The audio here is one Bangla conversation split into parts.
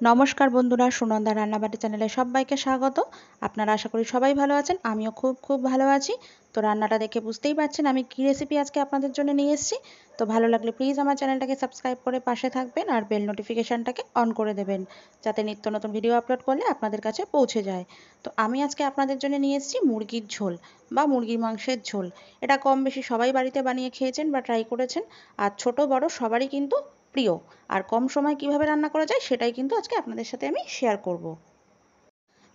নমস্কার বন্ধুরা, সুনন্দা রান্নাবাটি চ্যানেলে সবাইকে স্বাগত। আপনারা আশা করি সবাই ভালো আছেন, আমিও খুব ভালো আছি। তো রান্নাটা দেখে বুঝতেই পারছেন আমি কী রেসিপি আজকে আপনাদের জন্য নিয়ে এসেছি। তো ভালো লাগলে প্লিজ আমার চ্যানেলটাকে সাবস্ক্রাইব করে পাশে থাকবেন আর বেল নোটিফিকেশানটাকে অন করে দেবেন, যাতে নিত্য নতুন ভিডিও আপলোড করলে আপনাদের কাছে পৌঁছে যায়। তো আমি আজকে আপনাদের জন্য নিয়ে এসেছি মুরগির ঝোল বা মুরগির মাংসের ঝোল। এটা কম বেশি সবাই বাড়িতে বানিয়ে খেয়েছেন বা ট্রাই করেছেন, আর ছোট বড় সবারই কিন্তু প্রিয়। আর কম সময় কিভাবে রান্না করা যায় সেটাই কিন্তু আজকে আপনাদের সাথে আমি শেয়ার করব।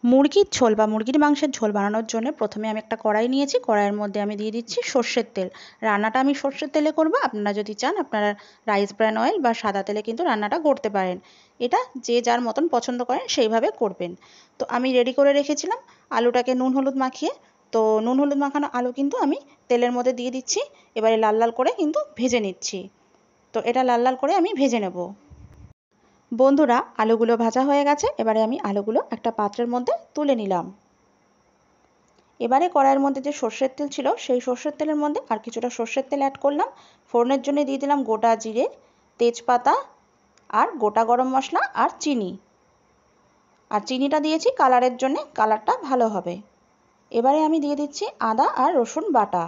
মুরগির ঝোল বা মুরগির মাংসের ঝোল বানানোর জন্য প্রথমে আমি একটা কড়াই নিয়েছি। কড়াইয়ের মধ্যে আমি দিয়ে দিচ্ছি সর্ষের তেল। রান্নাটা আমি সর্ষের তেলে করব, আপনারা যদি চান আপনারা রাইস ব্র্যান অয়েল বা সাদা তেলে কিন্তু রান্নাটা করতে পারেন। এটা যে যার মতন পছন্দ করেন সেইভাবে করবেন। তো আমি রেডি করে রেখেছিলাম আলুটাকে নুন হলুদ মাখিয়ে। তো নুন হলুদ মাখানো আলু কিন্তু আমি তেলের মধ্যে দিয়ে দিচ্ছি। এবারে লাল লাল করে কিন্তু ভেজে নিচ্ছি। তো এটা লাল লাল করে আমি ভেজে নেব। বন্ধুরা, আলুগুলো ভাজা হয়ে গেছে। এবারে আমি আলুগুলো একটা পাত্রের মধ্যে তুলে নিলাম। এবারে কড়াইয়ের মধ্যে যে সর্ষের তেল ছিল সেই সর্ষের তেলের মধ্যে আর কিছুটা সর্ষের তেল অ্যাড করলাম। ফোড়নের জন্য দিয়ে দিলাম গোটা জিরে, তেজপাতা আর গোটা গরম মশলা আর চিনি। আর চিনিটা দিয়েছি কালারের জন্যে, কালারটা ভালো হবে। এবারে আমি দিয়ে দিচ্ছি আদা আর রসুন বাটা।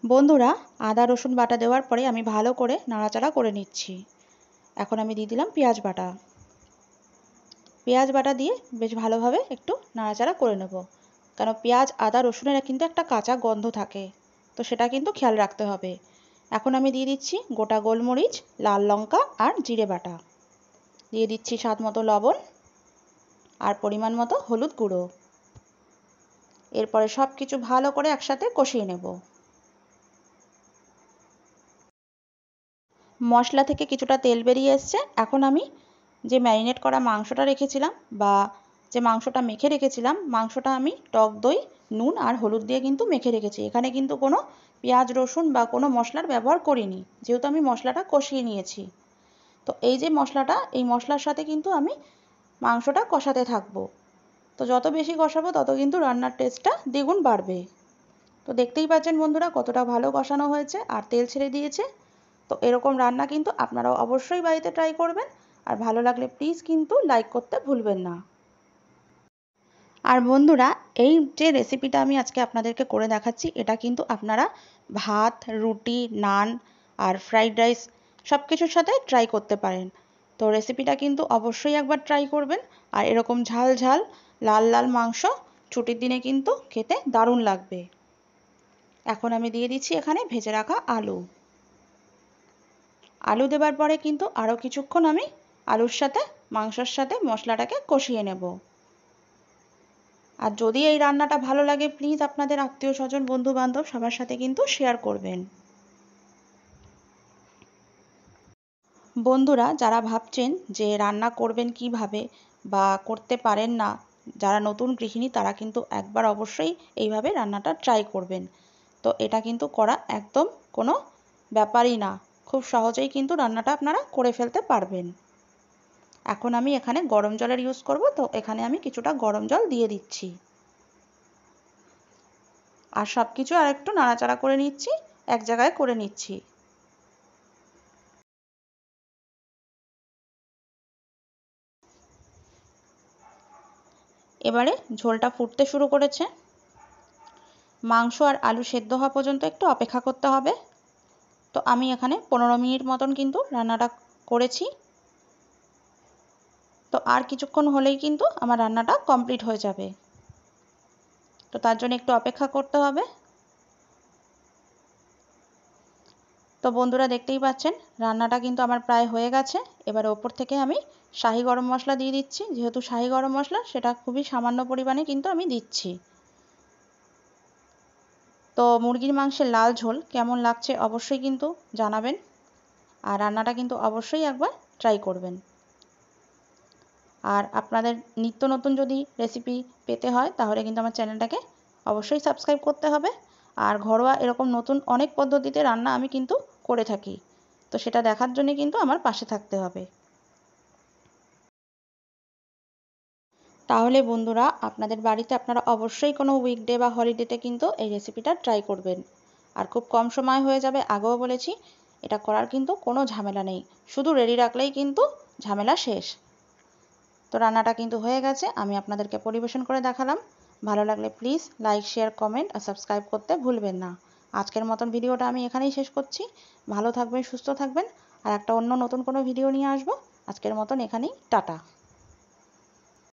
বন্ধুরা, আদা রসুন বাটা দেওয়ার পরে আমি ভালো করে নাড়াচাড়া করে নিচ্ছি। এখন আমি দিয়ে দিলাম পেঁয়াজ বাটা। পেঁয়াজ বাটা দিয়ে বেশ ভালোভাবে একটু নাড়াচাড়া করে নেব, কারণ পেঁয়াজ আদা রসুনের কিন্তু একটা কাঁচা গন্ধ থাকে, তো সেটা কিন্তু খেয়াল রাখতে হবে। এখন আমি দিয়ে দিচ্ছি গোটা গোলমরিচ, লাল লঙ্কা আর জিরে বাটা। দিয়ে দিচ্ছি স্বাদ মতো লবণ আর পরিমাণ মতো হলুদ গুঁড়ো। এরপরে সব কিছু ভালো করে একসাথে কষিয়ে নেব। মশলা থেকে কিছুটা তেল বেরিয়ে এসছে। এখন আমি যে ম্যারিনেট করা মাংসটা রেখেছিলাম বা যে মাংসটা মেখে রেখেছিলাম, মাংসটা আমি টক দই, নুন আর হলুদ দিয়ে কিন্তু মেখে রেখেছি। এখানে কিন্তু কোনো পেঁয়াজ রসুন বা কোনো মশলার ব্যবহার করিনি, যেহেতু আমি মশলাটা কষিয়ে নিয়েছি। তো এই যে মশলাটা, এই মশলার সাথে কিন্তু আমি মাংসটা কষাতে থাকবো। তো যত বেশি কষাবো তত কিন্তু রান্নার টেস্টটা দ্বিগুণ বাড়বে। তো দেখতেই পাচ্ছেন বন্ধুরা কতটা ভালো কষানো হয়েছে আর তেল ছেড়ে দিয়েছে। তো এরকম রান্না কিন্তু আপনারাও অবশ্যই বাড়িতে ট্রাই করবেন। আর ভালো লাগলে প্লিজ কিন্তু লাইক করতে ভুলবেন না। আর বন্ধুরা, এই যে রেসিপিটা আমি আজকে আপনাদেরকে করে দেখাচ্ছি, এটা কিন্তু আপনারা ভাত, রুটি, নান আর ফ্রাইড রাইস সব কিছুর সাথে ট্রাই করতে পারেন। তো রেসিপিটা কিন্তু অবশ্যই একবার ট্রাই করবেন। আর এরকম ঝাল ঝাল লাল লাল মাংস ছুটির দিনে কিন্তু খেতে দারুণ লাগবে। এখন আমি দিয়ে দিচ্ছি এখানে ভেজে রাখা আলু। আলু দেবার পরে কিন্তু আরও কিছুক্ষণ আমি আলুর সাথে মাংসর সাথে মশলাটাকে কষিয়ে নেব। আর যদি এই রান্নাটা ভালো লাগে প্লিজ আপনাদের আত্মীয় স্বজন বন্ধু বান্ধব সবার সাথে কিন্তু শেয়ার করবেন। বন্ধুরা, যারা ভাবছেন যে রান্না করবেন কিভাবে বা করতে পারেন না, যারা নতুন গৃহিণী তারা কিন্তু একবার অবশ্যই এইভাবে রান্নাটা ট্রাই করবেন। তো এটা কিন্তু করা একদম কোনো ব্যাপারই না, খুব সহজেই কিন্তু রান্নাটা আপনারা করে ফেলতে পারবেন। এখন আমি এখানে গরম জলের ইউজ করব, তো এখানে আমি কিছুটা গরম জল দিয়ে দিচ্ছি। আর সব কিছু আর একটু নাড়াচাড়া করে নিচ্ছি, এক জায়গায় করে নিচ্ছি। এবারে ঝোলটা ফুটতে শুরু করেছে। মাংস আর আলু সেদ্ধ হওয়া পর্যন্ত একটু অপেক্ষা করতে হবে। তো আমি এখানে 15 মিনিট মতন কিন্তু রান্নাটা করেছি। তো আর কিছুক্ষণ হলেই কিন্তু আমার রান্নাটা কমপ্লিট হয়ে যাবে। তো তার জন্য একটু অপেক্ষা করতে হবে। তো বন্ধুরা, দেখতেই পাচ্ছেন রান্নাটা কিন্তু আমার প্রায় হয়ে গেছে। এবার ওপর থেকে আমি শাহি গরম মশলা দিয়ে দিচ্ছি। যেহেতু শাহি গরম মশলা, সেটা খুবই সামান্য পরিমাণে কিন্তু আমি দিচ্ছি। তো মুরগির মাংসের লাল ঝোল কেমন লাগছে অবশ্যই কিন্তু জানাবেন। আর রান্নাটা কিন্তু অবশ্যই একবার ট্রাই করবেন। আর আপনাদের নিত্য নতুন যদি রেসিপি পেতে হয় তাহলে কিন্তু আমার চ্যানেলটাকে অবশ্যই সাবস্ক্রাইব করতে হবে। আর ঘরোয়া এরকম নতুন অনেক পদ্ধতিতে রান্না আমি কিন্তু করে থাকি, তো সেটা দেখার জন্য কিন্তু আমার পাশে থাকতে হবে। তাহলে বন্ধুরা, আপনাদের বাড়িতে আপনারা অবশ্যই কোনো উইকডে বা হলিডেতে কিন্তু এই রেসিপিটা ট্রাই করবেন। আর খুব কম সময় হয়ে যাবে, আগেও বলেছি। এটা করার কিন্তু কোনো ঝামেলা নেই, শুধু রেডি রাখলেই কিন্তু ঝামেলা শেষ। তো রান্নাটা কিন্তু হয়ে গেছে, আমি আপনাদেরকে পরিবেশন করে দেখালাম। ভালো লাগলে প্লিজ লাইক, শেয়ার, কমেন্ট আর সাবস্ক্রাইব করতে ভুলবেন না। আজকের মতন ভিডিওটা আমি এখানেই শেষ করছি। ভালো থাকবেন, সুস্থ থাকবেন, আর একটা অন্য নতুন কোনো ভিডিও নিয়ে আসবো। আজকের মতন এখানেই টাটা।